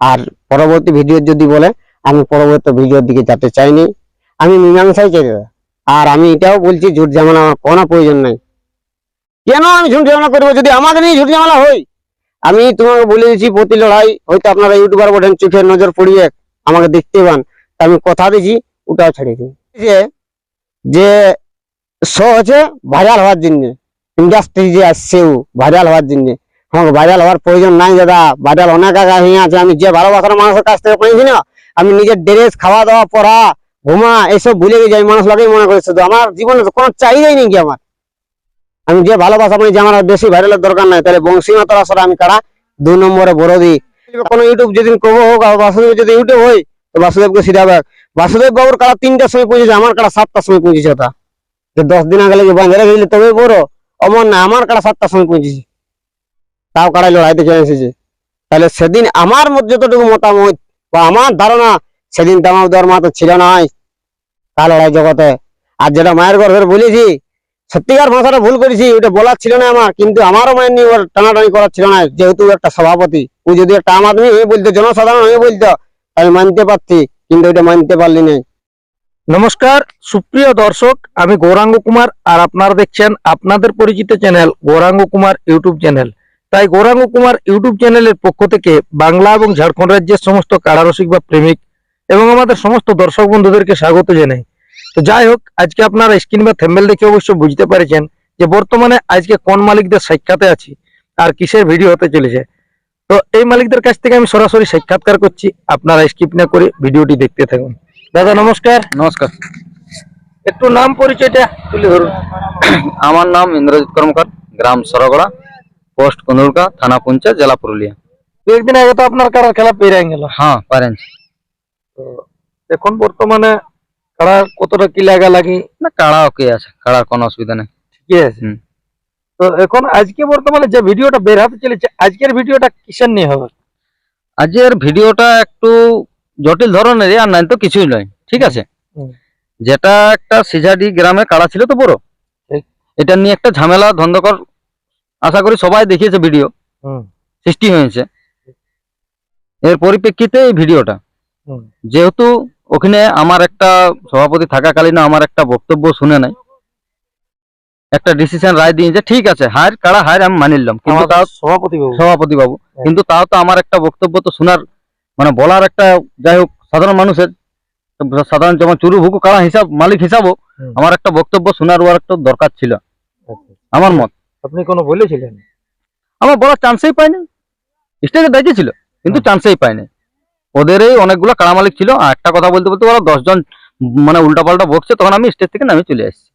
আর পরবর্তী ভিডিও যদি বলে আমি পরবর্তী ভিডিওর দিকে যেতে চাইনি, আমি মীমাংসাই চাই দাদা। আর আমি এটাও বলছি ঝুট ঝামেলা আমার কোনো প্রয়োজন নাই। কেন আমি ঝুট ঝামেলা করবো? যদি আমাদের নিয়ে ঝুট ঝামেলা হয়, আমি তোমাকে বলে দিচ্ছি প্রতি লড়াই হয়তো আপনারা ইউটিউবার বলেন চোখের নজর পড়িয়ে আমাকে দেখতে পান, তা আমি কথা দিচ্ছি ওটাও ছেড়ে দিই। যে শো হচ্ছে ভাইরাল হওয়ার জন্য, ইন্ডাস্ট্রি যে আসছে ভাইরাল হওয়ার জন্য, আমাকে ভাইরাল হওয়ার প্রয়োজন নাই দাদা। ভাইরাল অনেক আগে হয়ে আছে। আমি যে ভালোবাসার মানুষের কাছ থেকে পেয়েছি না, আমি নিজের ড্রেস, খাওয়া দাওয়া, পড়া, ঘুমা এইসব ভুলে গিয়ে যাই। মানুষ লাগেই মনে করে শুধু আমার জীবনে কোনো চাহিদাই নেই কি আমার। আমি যে ভালোবাসা মানে যে আমার বেশি ভাইরালের দরকার নাই। তাহলে বংশী মাতার আসলে আমি কারা 2 নম্বরে বড় দিই। কোনো ইউটিউব যেদিন করবো হোক, আর বাসুদেব যদি ইউটিউব হয় তো বাসুদেবকে সিধাবে। বাসুদেব বাবুর কারা 3টার সময় পৌঁছেছে, আমার কারা 7টার সময় পৌঁছেছে। ওটা যে 10 দিন আগে লেগে বাঁধে রেখেছিল তবে বড় অমর না, আমার কারা 7টার সময় পৌঁছেছে, তাও কারাই লড়াইতে চলে এসেছে। তাহলে সেদিন আমার মধ্যে যতটুকু মতামত বা আমার ধারণা, সেদিন তামাক দেওয়ার মা তো ছিল না তা লড়াই জগতে। আর যেটা মায়ের গর্ভের বলেছি, সত্যিকার ভাষাটা ভুল করেছি, ওটা বলার ছিল না আমার। কিন্তু আমারও মায়ের নিয়ে ওর টানাটানি করার ছিল না। যেহেতু একটা সভাপতি, ও যদি একটা আম আদমি হয়ে বলতো, জনসাধারণ হয়ে বলতো, আমি মানতে পারছি, কিন্তু ওইটা মানতে পারলি না। নমস্কার সুপ্রিয় দর্শক, আমি গৌরাঙ্গ কুমার আর আপনারা দেখছেন আপনাদের পরিচিত channel Gauranga Kumar YouTube channel. তাই গৌরাঙ্গ কুমার ইউটিউব চ্যানেলের পক্ষ থেকে বাংলা এবং ঝাড়খণ্ড রাজ্যের সমস্ত কারারসিক বা প্রেমিক এবং আমাদের সমস্ত দর্শক বন্ধুদেরকে স্বাগত জানাই। তো যাই হোক, আজকে আপনারা স্ক্রিন বা থাম্বনেল দেখে অবশ্য বুঝতে পেরেছেন যে বর্তমানে আজকে কোন মালিকদের সাক্ষাতে আছি আর কিসের ভিডিও হতে চলেছে। তো এই মালিকদের কাছ থেকে আমি সরাসরি সাক্ষাৎকার করছি, আপনারা স্কিপ না করে ভিডিওটি দেখতে থাকুন। দাদা নমস্কার। নমস্কার। একটু নাম পরিচয়টা তুলে ধরুন। আমার নাম ইন্দ্রজিৎ কর্মকার, গ্রাম সরগড়া, পোস্ট কন্দুরকা, থানা পুঞ্চা, জেলা পুরুলিয়া। একদিন আগে তো আপনার কারার খেলা পেরিয়ে গেল। হ্যাঁ পারেন। তো এখন বর্তমানে কারা কতটা কি লাগা লাগি? না কাড়া ওকে আছে, কাড়ার কোনো অসুবিধা নেই। ঠিকই আছে। তো এখন আজকে বর্তমানে যে ভিডিওটা বের হতে চলেছে, আজকের ভিডিওটা কিসের নিয়ে হবে? আজকের ভিডিওটা একটু জটিল ধরনের, আর নাই তো কিছুই নয়। ঠিক আছে, যেটা একটা সিজাডি গ্রামে কাড়া ছিল তো বড়, এটা নিয়ে একটা ঝামেলা ধন্দকর, আশা করি সবাই দেখিয়েছে, ভিডিও সৃষ্টি হয়েছে। এর পরিপ্রেক্ষিতে এই ভিডিওটা, যেহেতু ওখানে আমার একটা সভাপতি থাকাকালীন আমার একটা বক্তব্য শুনে নাই, একটা ডিসিশন রায় দিয়েছে। ঠিক আছে, হার কাড়া হার আমি মানি নিলাম, কিন্তু তাও সভাপতি বাবু, কিন্তু তাও তো আমার একটা বক্তব্য তো শোনার, মানে বলার একটা, যাই হোক সাধারণ মানুষের, সাধারণ যেমন চুরু ভুকু কাড়া হিসাব মালিক হিসাবও আমার একটা বক্তব্য শোনার ওর একটা দরকার ছিল, আমার মত। আপনি কোনো বলেছিলেন? আমার বলার চান্সই পাইনি। স্টেজে দায়িত্ব ছিল কিন্তু চান্সই পাইনি। ওদেরই অনেকগুলো কাড়া মালিক ছিল, আর একটা কথা বলতে বলতে ওরা 10 জন মানে উল্টাপাল্টা বকছে, তখন আমি স্টেজ থেকে নামে চলে আসছি।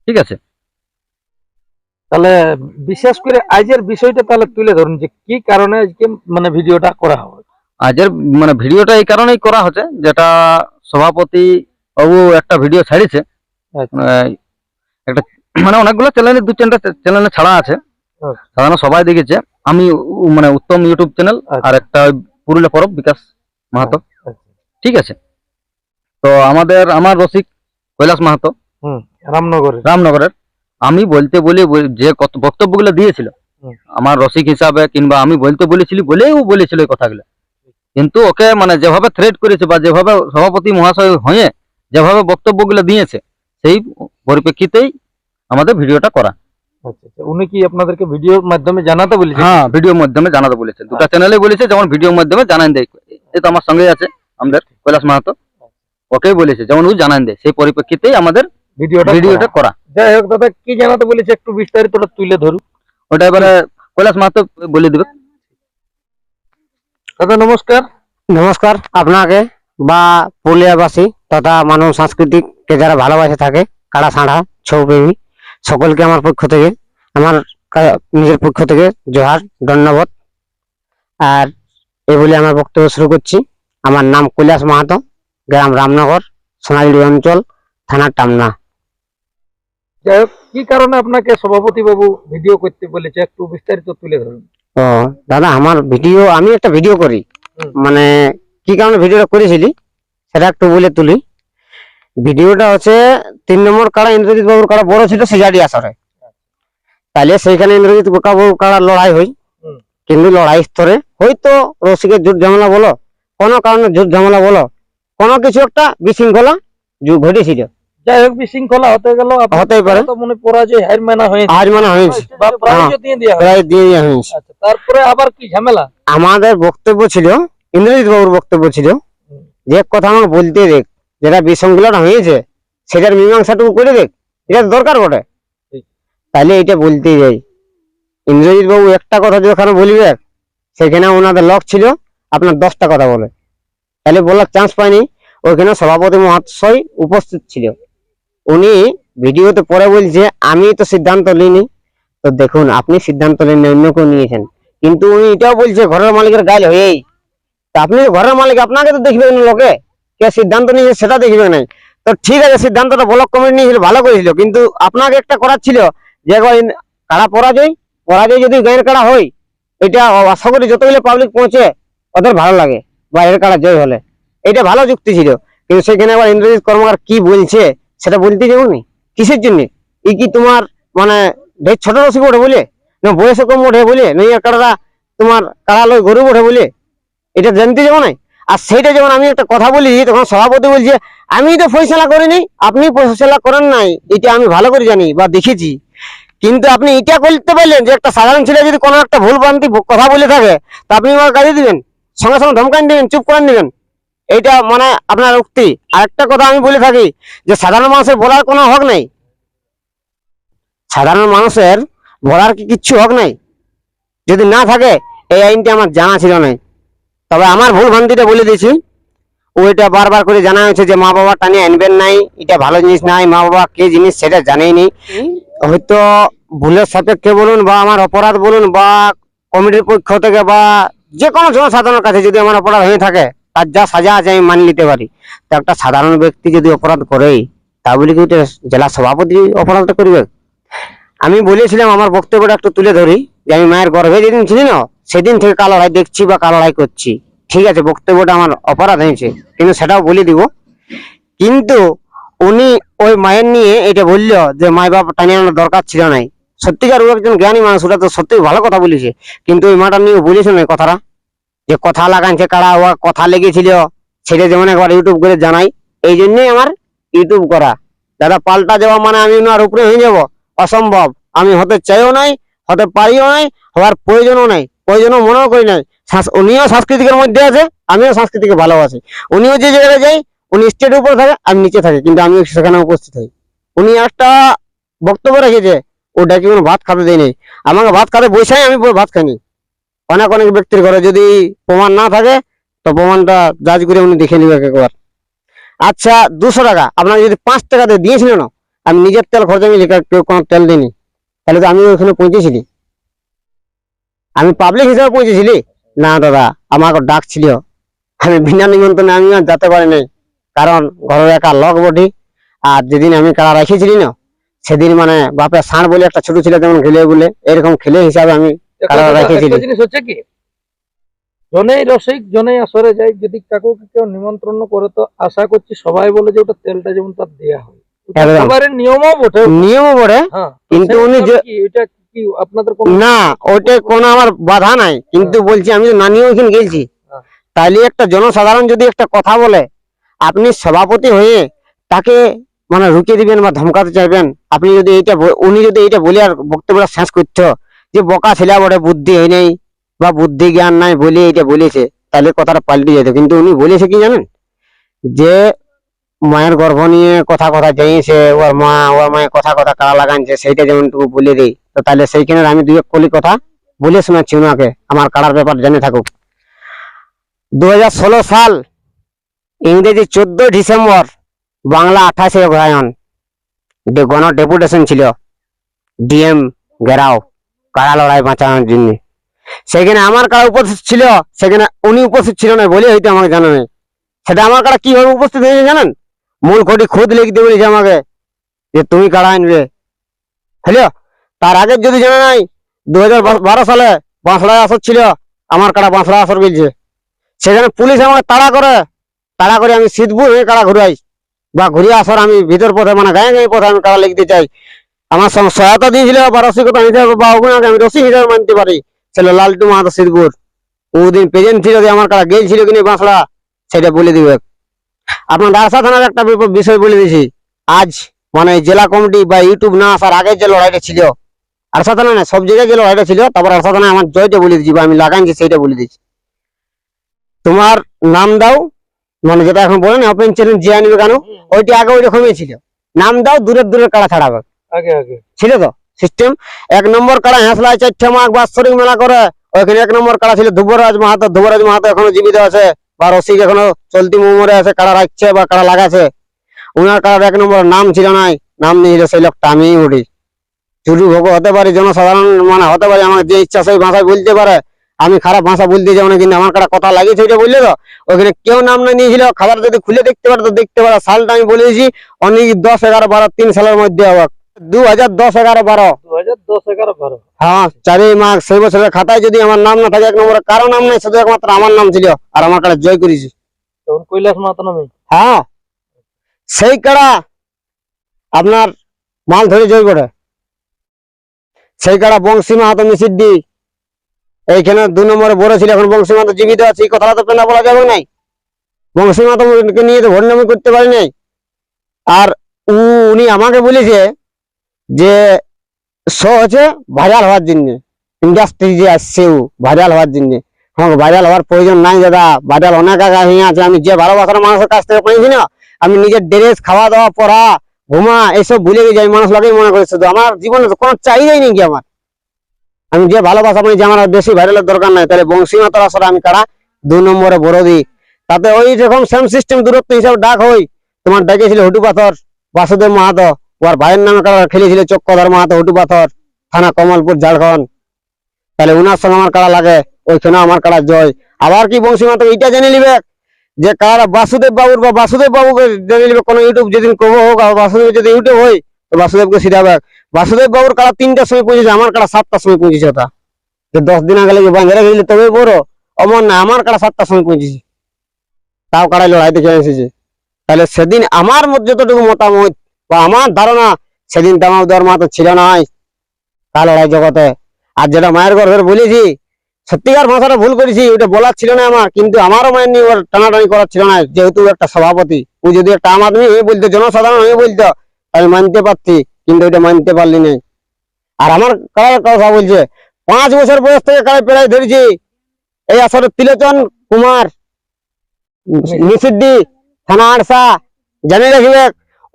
ঠিক আছে, তাহলে বিশেষ করে আজকের বিষয়টা তাহলে তুলে ধরুন যে কি কারণে আজকে মানে ভিডিওটা করা হবে। আজের মানে ভিডিওটা এই কারণেই করা হচ্ছে, যেটা সভাপতি বাবু একটা ভিডিও ছাড়িয়েছে, একটা মানে অনেকগুলো চ্যানেলে 2-4টা চ্যানেলে ছাড়া আছে, সাধারণ সবাই দেখেছে। আমি মানে উত্তম ইউটিউব চ্যানেল, আর একটা পুরুলিয়া পরব বিকাশ মাহাতো। ঠিক আছে, তো আমার রসিক কৈলাস মাহাতো রামনগরের, আমি বলতে বলে যে কত বক্তব্যগুলো দিয়েছিল আমার রসিক হিসাবে, কিংবা আমি বলতে বলেছিলি বলেই ও বলেছিল এই কথাগুলো। কিন্তু ওকে মানে যেভাবে থ্রেট করেছে বা যেভাবে সভাপতি মহাশয় হয়ে যেভাবে বক্তব্যগুলো দিয়েছে, সেই পরিপ্রেক্ষিতেই আমাদের ভিডিওটা করা। উনি কি আপনাদেরকে ভিডিওর মাধ্যমে জানাতে বলেছেন? হ্যাঁ, ভিডিওর মাধ্যমে জানাতে বলেছে। দুটো চ্যানেলে বলেছে, যেমন ভিডিওর মাধ্যমে জানান দেয়। এই তো আমার সঙ্গে আছে আমাদের কৈলাস মাহাতো, ওকেই বলেছে যেমন ও জানান দেয়, সেই পরিপ্রেক্ষিতেই আমাদের ভিডিওটা করা। যাই হোক দাদা, কি জানাতে বলেছে একটু বিস্তারিত তুলে ধরুন। ওটা এবারে কৈলাস মাহাতো বলে দিবে। দাদা নমস্কার। নমস্কার আপনাকে বা পুরুলিয়াবাসী তথা মানব সংস্কৃতিকে যারা ভালোবাসে থাকে, কাড়া সাঁড়া ছৌ প্রেমী সকলকে আমার পক্ষ থেকে, আমার নিজের পক্ষ থেকে জোহার, ধন্যবাদ। আর এই বলে আমার বক্তব্য শুরু করছি। আমার নাম কৈলাস মাহাতো, গ্রাম রামনগর, সোনালী অঞ্চল, থানা টামনা। যাই হোক, কি কারণে আপনাকে সভাপতি বাবু ভিডিও করতে বলেছে একটু বিস্তারিত তুলে ধরুন। ও দাদা, আমার ভিডিও, আমি একটা ভিডিও করি, মানে কি কারণে ভিডিওটা করেছিলি সেটা একটু বলে তুলি। ভিডিওটা হচ্ছে 3 নম্বর কাড়া ইন্দ্রজিৎ বাবুর কাড়া বড় ছিল সিজাডি আসরে, তাহলে সেইখানে ইন্দ্রজিৎ বাবুর কাড়া লড়াই হয়, কিন্তু লড়াই স্তরে হয়তো রসিকের ঝুট ঝামেলা বলো, কোনো কারণে ঝুট ঝামেলা বলো, কোনো কিছু একটা বিশৃঙ্খলা ঘটেছিল, যাই হোক বিশৃঙ্খলা হতে গেল, হতেই পারে। তো মনে পরাজয় হার মানা হয়েছে আজ মানে হয়েছে, বা প্রাইজও দিয়ে দেওয়া হয়েছে। প্রায় দিয়ে দেওয়া হয়েছে। আচ্ছা, তারপরে আবার কি ঝামেলা? আমাদের বক্তব্য ছিল, ইন্দ্রজিৎ বাবুর বক্তব্য ছিল, যে এক কথা আমাকে বলতে দেখ, যেটা বিশৃঙ্খলাটা হয়েছে সেটার মীমাংসাটুকু করে দেখ, এটা তো দরকার বটে। ঠিক। তাহলে এটা বলতেই যাই, ইন্দ্রজিৎ বাবু একটা কথা যেখানে বলিবে সেখানে ওনাদের লক ছিল আপনার 10টা কথা বলে, তাহলে বলার চান্স পায়নি। ওইখানে সভাপতি মহাশয় উপস্থিত ছিল, উনি ভিডিওতে পরে বলছে আমি তো সিদ্ধান্ত নিইনি। তো দেখুন, আপনি সিদ্ধান্ত নেন অন্য কেউ নিয়েছেন, কিন্তু উনি এটাও বলছে ঘরের মালিকের গাইল হয়েই। তা আপনি তো ঘরের মালিক, আপনাকে তো দেখবেন লোকে, কে সিদ্ধান্ত নিয়েছে সেটা দেখবে নাই। তো ঠিক আছে, সিদ্ধান্তটা ব্লক কমিটি নিয়েছিল, ভালো করেছিল, কিন্তু আপনাকে একটা করার ছিল যে একবার কারা পরাজয় যদি গায়ের কাড়া হয়, এটা আশা করি যতগুলো পাবলিক পৌঁছে ওদের ভালো লাগে, বা এর কাড়া জয় হলে এটা ভালো যুক্তি ছিল। কিন্তু সেখানে আবার ইন্দ্রজিৎ কর্মকার কি বলছে সেটা বলতে যাবনি, কিসের জন্য? এই কি তোমার মানে ঢের ছোট রসিক ওঠে বলে, না বয়সে কম ওঠে বলে, নইয়া কাড়া তোমার কাড়া লয় গরু ওঠে বলে, এটা জানতে যাবো না। আর সেইটা যেমন আমি একটা কথা বলি, তখন সভাপতি বলছে আমি তো ফয়সালা করিনি, আপনি ফয়সালা করেন নাই, এটা আমি ভালো করে জানি বা দেখেছি। কিন্তু আপনি এটা করতে পারলেন যে একটা সাধারণ ছেলে যদি কোনো একটা ভুল ভ্রান্তি কথা বলে থাকে, তা আপনি আমার গাড়ি দিবেন, সঙ্গে সঙ্গে ধমকান দিবেন, চুপ করেন দিবেন, এইটা মানে আপনার উক্তি। আর একটা কথা আমি বলে থাকি যে সাধারণ মানুষের বলার কোনো হক নাই, সাধারণ মানুষের বলার কি কিচ্ছু হক নাই, যদি না থাকে এই আইনটা আমার জানা ছিল না। তবে আমার ভুল ভ্রান্তিটা বলে দিয়েছি, ওইটা বারবার করে জানা হয়েছে যে মা বাবা টানিয়ে আনবেন নাই, এটা ভালো জিনিস নাই, মা বাবা কে জিনিস সেটা জানেই নি। হয়তো ভুলের সাপেক্ষে বলুন বা আমার অপরাধ বলুন বা কমিটির পক্ষ থেকে বা যে কোনো জনসাধারণের কাছে যদি আমার অপরাধ হয়ে থাকে, তার যা সাজা আছে আমি মানি নিতে পারি। তো একটা সাধারণ ব্যক্তি যদি অপরাধ করে, তা বলে কি ওটা জেলা সভাপতি অপরাধটা করবে? আমি বলেছিলাম আমার বক্তব্যটা একটু তুলে ধরি, যে আমি মায়ের গর্ভে যেদিন ছিলি না সেদিন থেকে কালো লড়াই দেখছি বা কালো লড়াই করছি। ঠিক আছে, বক্তব্যটা আমার অপরাধ হয়েছে, কিন্তু সেটাও বলে দিব। কিন্তু উনি ওই মায়ের নিয়ে এটা বললো যে মায় বাপ টানিয়ে আনার দরকার ছিল নাই। সত্যিকার ও একজন জ্ঞানী মানুষ, ওটা তো সত্যি ভালো কথা বলেছে, কিন্তু ওই মাটা নিয়ে বলেছে না কথাটা, যে কথা লাগাইছে কারা ও কথা লেগেছিল, সেটা যেমন একবার ইউটিউব করে জানাই। এই জন্যই আমার ইউটিউব করা। দাদা পাল্টা যাওয়া মানে আমি ওনার উপরে হয়ে যাব, অসম্ভব। আমি হতে চাইও নাই, হতে পারিও নাই, হওয়ার প্রয়োজনও নাই, প্রয়োজনও মনেও করি নাই। উনিও সাংস্কৃতিকের মধ্যে আছে, আমিও সংস্কৃতিকে ভালোবাসি। উনিও যে জায়গায় যাই, উনি স্টেজের উপরে থাকে, আমি নিচে থাকি, কিন্তু আমি সেখানে উপস্থিত হই। উনি একটা বক্তব্য রেখেছে, ওটা কি কোনো ভাত খাতে দেয়নি, আমাকে ভাত খাতে বসেই আমি ভাত খাইনি। অনেক অনেক ব্যক্তির ঘরে যদি প্রমাণ না থাকে, তো প্রমাণটা জাজ করে উনি দেখে নিবে একবার। আচ্ছা 200 টাকা আপনাকে যদি 5 টাকা দিয়ে দিয়েছিল না, আমি নিজের তেল খরচা আমি কেউ কোনো তেল দিইনি, তাহলে তো আমি ওখানে পৌঁছেছিলি, আমি পাবলিক হিসাবে পৌঁছেছিলি না দাদা, আমাকে ডাক ছিল, আমি বিনা নিমন্ত্রণে আমি আর যেতে পারি নাই, কারণ ঘরের একা লক বটি। আর যেদিন আমি কারা রেখেছিলি না, সেদিন মানে বাপের ষাঁড় বলে একটা ছোট ছিল যেমন খেলে বলে, এরকম খেলে হিসাবে আমি কারা রেখেছিলি। একটা জিনিস হচ্ছে কি, জনেই রসিক জনেই আসরে যায়, যদি কাকুকে কেউ নিমন্ত্রণ করে তো আশা করছি সবাই বলে যে ওটা তেলটা যেমন তার দেয়া হয়, ওটা একদম। সবারই নিয়মও বটে। নিয়মও বটে, হ্যাঁ, কিন্তু উনি যে কি এটা কি আপনাদের কোনো না, ওইটা কোনো আমার বাধা নাই, কিন্তু বলছি আমি তো না নিয়েও এখানে গেছি। হ্যাঁ। তাইলে একটা জনসাধারণ যদি একটা কথা বলে, আপনি সভাপতি হয়ে তাকে মানে রুকিয়ে দিবেন বা ধমকাতে চাইবেন? আপনি যদি এইটা উনি যদি এইটা বলে আর বক্তব্যটা শেষ করতো যে বোকা ছেলে বটে, বুদ্ধি হয় নাই বা বুদ্ধি জ্ঞান নাই বলে এটা বলেছে, তাহলে কথাটা পাল্টে যেত। কিন্তু উনি বলেছে কি জানেন, যে মায়ের গর্ভ নিয়ে কথা জানিয়েছে, ওর মায়ের কথা কারা লাগানছে, সেইটা যেমন টুকু বলে দিই, তো তাহলে সেইখানে আমি দুই এক কলি কথা বলে শোনাচ্ছি ওনাকে, আমার কারার ব্যাপার জেনে থাকুক। 2016 সাল ইংরেজি 14 ডিসেম্বর, বাংলা 28 অগ্রহায়ণ, গণ ডেপুটেশন ছিল ডিএম ঘেরাও কারা লড়াই বাঁচানোর জন্য। সেখানে আমার কারা উপস্থিত ছিল, সেখানে উনি উপস্থিত ছিল না বলে হয়তো আমাকে জানা নেই। সেটা আমার কারা কিভাবে উপস্থিত হয়েছে জানেন? মূল কোটি খুদ লিখতে বলেছে আমাকে যে তুমি কারা আনবে। হ্যালো, তার আগে যদি জানা নাই 2012 সালে বাঁশড়ায় আসর ছিল, আমার কারা বাঁশড়া আসর বলছে। সেখানে পুলিশ আমাকে তাড়া করে আমি সিদ্ধপুর হয়ে কারা ঘুরাই বা ঘুরিয়ে আসর আমি ভিতর পথে মানে গায়ে গায়ে পথে আমি কারা লিখতে চাই। আমার সঙ্গে সহায়তা দিয়েছিল বা রসিকতা হিসাবে বা ওখানে আমি রসিক হিসাবে মানতে পারি, ছিল লালটু মাহাতো সিদ্ধপুর। ওদিন প্রেজেন্ট ছিল যে আমার কারা গেছিল কিনা বাঁশড়া সেটা বলে দিবে। আপনার দারসা থানার একটা বিষয় বলে দিয়েছি। আজ মানে জেলা কমিটি বা ইউটিউব না আসার আগে যে লড়াইটা ছিল, আরসা থানা না সব জায়গায় যে লড়াইটা ছিল, তারপর আরসা থানায় আমার জয়টা বলে দিচ্ছি বা আমি লাগাইছি সেইটা বলে দিচ্ছি। তোমার নাম দাও, মানে যেটা এখন বলেন ওপেন চ্যালেঞ্জ যে আনবে কেন, ওইটি আগে ওই রকমই ছিল। নাম দাও, দূরের দূরের কাড়া ছাড়াবে আগে আগে ছিল তো সিস্টেম। 1 নম্বর কাড়া হেঁসলায় 4 মাস বাৎসরিক মেলা করে, ওইখানে 1 নম্বর কাড়া ছিল ধ্রুবরাজ মাহাতো। ধ্রুবরাজ মাহাতো এখনো জীবিত আছে বা রসিক এখনো চলতি মোমরে আছে, কাড়া রাখছে বা কাড়া লাগাছে। উনার কাড়ার 1 নম্বর নাম ছিল নাই, নাম নিয়েছিল সেই লোকটা আমিই উঠি। চুরি ভোগ হতে পারি, জনসাধারণ মানে হতে পারে, আমার যে ইচ্ছা সেই ভাষায় বলতে পারে। আমি খারাপ ভাষা বলতে যাবো না, কিন্তু আমার কাটা কথা লাগিয়েছে ওইটা বললে তো। ওইখানে কেউ নাম না নিয়েছিল, খাবার যদি খুলে দেখতে পারে তো দেখতে পারে। সালটা আমি বলে দিয়েছি অনেক 10, 11, 12, 3 সালের মধ্যে হবে। 2010, 11, 12। 2010, 11, 12। হ্যাঁ 4 মাস সেই বছরের খাতায় যদি আমার নাম না থাকে 1 নম্বরে কারো নাম নেই, শুধু একমাত্র আমার নাম ছিল আর আমার কাটা জয় করেছি। তখন কৈলাস মাহাতো নামে। হ্যাঁ সেই কাড়া আপনার মাল ধরে জয় করে। সেই কাড়া বংশী মাহাতো মিসিদ্দি এইখানে 2 নম্বরে বড় ছিল। এখন বংশী মাহাতো জীবিত আছে, এই কথাটা তো পেনা বলা যাবে নাই। বংশী মাহাতোকে নিয়ে তো ভণ্ডামি করতে পারি নাই। আর উনি আমাকে বলেছে যে হচ্ছে ভাইরাল হওয়ার জন্য, ইন্ডাস্ট্রি যে আসছে ও ভাইরাল হওয়ার জন্য। হ্যাঁ ভাইরাল হওয়ার প্রয়োজন নাই দাদা, ভাইরাল অনেক আগে হয়ে আছে। আমি যে ভালোবাসার মানুষের কাছ থেকে পেয়েছি না, আমি নিজের ড্রেস, খাওয়া দাওয়া, পড়া, ঘুমা এইসব ভুলে গেছি। আমি মানুষ লাগেই মনে করি শুধু, আমার জীবনে তো কোনো চাহিদাই নেই কি আমার। আমি যে ভালোবাসা পাই যে আমার আর বেশি ভাইরালের দরকার নাই। তাহলে বংশী মাতার আসলে আমি কারা 2 নম্বরে বড় দিই। তাতে ওই রকম সেম সিস্টেম দূরত্ব হিসাবে ডাক হই। তোমার ডেকেছিল হুটু পাথর বাসুদেব মাহাতো, ওর ভাইয়ের নামে কারা খেলেছিল চক্রধর মাহাতো, হুটু পাথর, থানা কমলপুর, ঝাড়খণ্ড। তাহলে উনার সঙ্গে আমার কারা লাগে, ওইখানে আমার কারা জয়। আবার কি বংশী মাহাতো এইটা জেনে নিবে যে কারা বাসুদেব বাবুর বা বাসুদেব বাবুকে জেনে নিবে। কোনো ইউটিউব যেদিন করবো হোক, আর বাসুদেব যদি ইউটিউব হয় তো বাসুদেবকে সিধাবে। বাসুদেব বাবুর কারা 3টার সময় পৌঁছেছে, আমার কারা 7টার সময় পৌঁছেছে। ওটা যে 10 দিন আগে লেগে বাঁধে রেখেছিল তবে বড় অমর না, আমার কারা 7টার সময় পৌঁছেছে, তাও কারাই লড়াই দেখে এসেছে। তাহলে সেদিন আমার মধ্যে যতটুকু মতামত বা আমার ধারণা, সেদিন তামাম দেওয়ার মাত্র ছিল নাই তা লড়াই জগতে। আর যেটা মায়ের গর্ভের বলেছি, সত্যিকার ভাষাটা ভুল করেছি, ওটা বলার ছিল না আমার। কিন্তু আমারও মায়ের নিয়ে ওর টানাটানি করার ছিল না, যেহেতু একটা সভাপতি। ও যদি একটা আম আদমি হয়ে বলতো, জনসাধারণ হয়ে বলতো, আমি মানতে পারছি, কিন্তু ওইটা মানতে পারলি না। আর আমার কারার কথা বলছে 5 বছর বয়স থেকে কারাই প্রায় ধরেছি। এই আসলে তিলোচন কুমার নিষিদ্ধি, থানা আরসা, জানি রাখবে।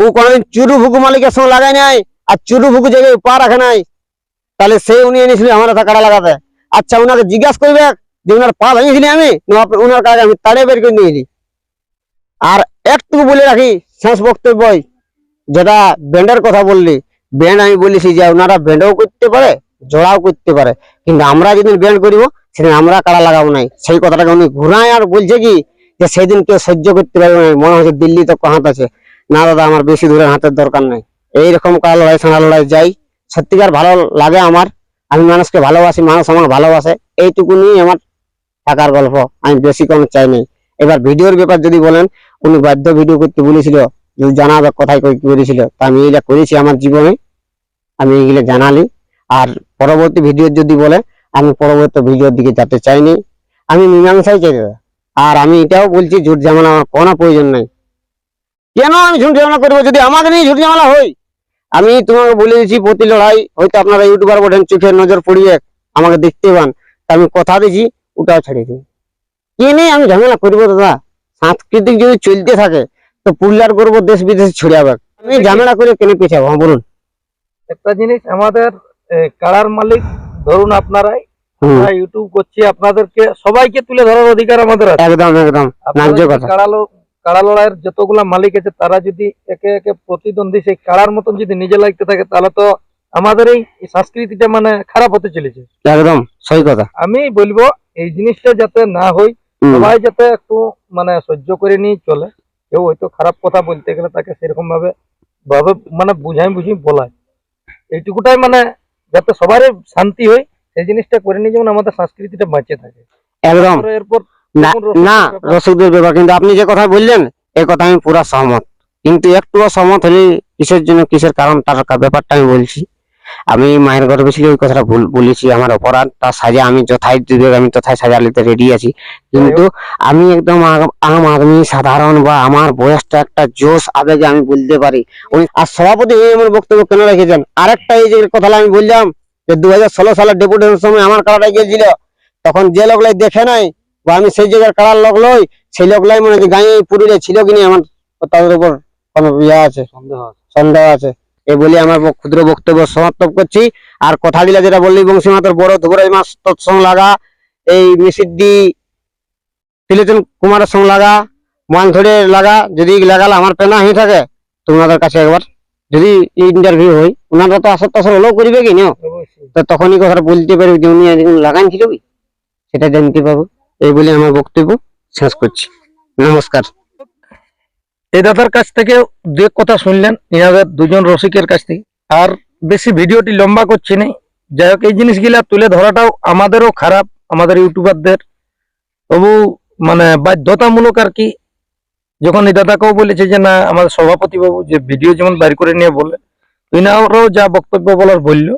ও কোনদিন চুরু ভুকু মালিকের সঙ্গে লাগাই নাই, আর চুরু ভুকু জায়গায় পা রাখে নাই। তাহলে সে উনি এনেছিল আমার হাতে কাড়া লাগাতে। আচ্ছা উনাকে জিজ্ঞাসা করবে যে উনার পা ভেঙেছিলি আমি না উনার কাছে আমি তাড়ে বের করে নিয়েছি। আর একটু বলে রাখি শেষ বক্তব্য, যেটা ব্যান্ডের কথা বললি, ব্যান্ড আমি বলেছি যে ওনারা ব্যান্ডও করতে পারে, জোড়াও করতে পারে, কিন্তু আমরা যেদিন ব্যান্ড করিব সেদিন আমরা কাড়া লাগাবো নাই। সেই কথাটাকে উনি ঘুরায় আর বলছে কি যে সেদিন কেউ সহ্য করতে পারবে না, মনে হচ্ছে দিল্লি তো হাত আছে। না দাদা, আমার বেশি দূরের হাতের দরকার নাই। এইরকম কাড়া লড়াই সাঁড়া লড়াই যাই, সত্যিকার ভালো লাগে আমার। আমি মানুষকে ভালোবাসি, মানুষ আমাকে ভালোবাসে, এইটুকু নিয়ে আমার টাকার গল্প। আমি বেশি কোনো চাই নাই। এবার ভিডিওর ব্যাপার যদি বলেন, উনি বাধ্য ভিডিও করতে বলেছিল, যদি জানাবে কোথায় কি করেছিল, তা আমি এইটা করেছি আমার জীবনে, আমি এইগুলো জানালি। আর পরবর্তী ভিডিও যদি বলে, আমি পরবর্তী ভিডিওর দিকে যেতে চাইনি, আমি মীমাংসাই চাই দাদা। আর আমি এটাও বলছি, ঝুট ঝামেলা আমার কোনো প্রয়োজন নাই। কেন আমি ঝুট ঝামেলা করবো যদি আমাকে নিয়ে ঝুট ঝামেলা হয়? আমি তোমাকে বলে দিচ্ছি, প্রতি লড়াই হয়তো আপনারা ইউটিউবার বলেন চোখের নজর পড়িয়ে আমাকে দেখতে পান, তা আমি কথা দিচ্ছি ওটাও ছাড়িয়ে দিই। কি নেই আমি ঝামেলা করবো দাদা? সাংস্কৃতিক যদি চলতে থাকে তো পুরলার করবো, দেশ বিদেশে ছড়িয়াবে। আমি ঝামেলা করে কেন পিছাবো? হ্যাঁ বলুন। একটা জিনিস, আমাদের কাড়ার মালিক ধরুন আপনারাই, আমরা ইউটিউব করছি, আপনাদেরকে সবাইকে তুলে ধরার অধিকার আমাদের আছে। একদম একদম ন্যায্য কথা। কাড়া লড়াইয়ের যতগুলা মালিক আছে তারা যদি একে একে প্রতিদ্বন্দ্বী সেই কাড়ার মতন যদি নিজে লাগতে থাকে, তাহলে তো আমাদের এই সংস্কৃতিটা মানে খারাপ হতে চলেছে। একদম সহি কথা। আমি বলবো এই জিনিসটা যাতে না হয়, সবাই যাতে একটু মানে সহ্য করে নিয়ে চলে। কেউ হয়তো খারাপ কথা বলতে গেলে তাকে সেরকম ভাবে মানে বুঝি বলায়, এইটুকুটাই মানে যাতে সবারই শান্তি হয়, সেই জিনিসটা করে নিয়ে যেমন আমাদের সংস্কৃতিটা বাঁচে থাকে। একদম এরপর না রসিকদের ব্যাপার, কিন্তু আপনি যে কথা বললেন এই কথা আমি পুরা সহমত, কিন্তু একটু সহমত হলে কিসের জন্য কিসের কারণ তার ব্যাপারটা আমি বলছি। আমি মায়ের গর্ভে ছিল ওই কথাটা ভুল বলেছি, আমার অপরাধ। তার সাজা আমি যথাই দিবে, আমি তথায় সাজা নিতে রেডি আছি। কিন্তু আমি একদম আম আদমি সাধারণ, বা আমার বয়সটা একটা জোশ আবেগে আমি বলতে পারি। আর সভাপতি হয়ে আমার বক্তব্য কেন রেখেছেন? আরেকটা এই যে কথাটা আমি বললাম যে 2016 সালের ডেপুটেশনের সময় আমার কাড়াটা গিয়েছিল, তখন যে লোকলাই দেখে নাই বা আমি সেই জায়গার কাড়ার লোক লই, সেই লোকলাই মনে হচ্ছে গাঁয়ে পুরুলিয়া ছিল কিনা আমার তাদের উপর কোনো ইয়ে আছে, সন্দেহ আছে। এই বলে আমার ক্ষুদ্র বক্তব্য সমাপ্ত করছি। আর কথা দিলা যেটা বললি বংশী মাতার বড় ধুবরাই মাস তৎসঙ্গ লাগা, এই মিসিদ্দি তিলোচন কুমারের সঙ্গে লাগা, মান ধরে লাগা, যদি লাগালে আমার পেনা হয়ে থাকে তো ওনাদের কাছে একবার যদি ইন্টারভিউ হয়, ওনারা তো আসর টাসর হলেও করবে কি না, তো তখনই কথাটা বলতে পারবে যে উনি লাগান ছিল কি, সেটা জানতে পাবো। এই বলে আমার বক্তব্য শেষ করছি। নমস্কার। এই দাদার কাছ থেকে যে কথা শুনলেন ইনাদের দুজন রসিকের কাছ থেকে, আর বেশি ভিডিওটি লম্বা করছি না। যাই হোক, এই জিনিসগুলা তুলে ধরাটাও আমাদেরও খারাপ, আমাদের ইউটিউবারদের, তবু মানে বাধ্যতামূলক আর কি। যখন এই দাদাকেও বলেছে যে না, আমাদের সভাপতি বাবু যে ভিডিও যেমন বাইর করে নিয়ে বলে, ইনারাও যা বক্তব্য বলার বললো।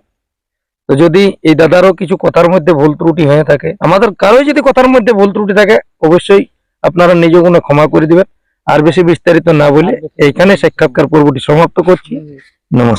তো যদি এই দাদারও কিছু কথার মধ্যে ভুল ত্রুটি হয়ে থাকে, আমাদের কারোই যদি কথার মধ্যে ভুল ত্রুটি থাকে, অবশ্যই আপনারা নিজ গুণে ক্ষমা করে দিবেন। আর বেশি বিস্তারিত না বলে এইখানে সাক্ষাৎকার পর্বটি সমাপ্ত করছি। নমস্কার।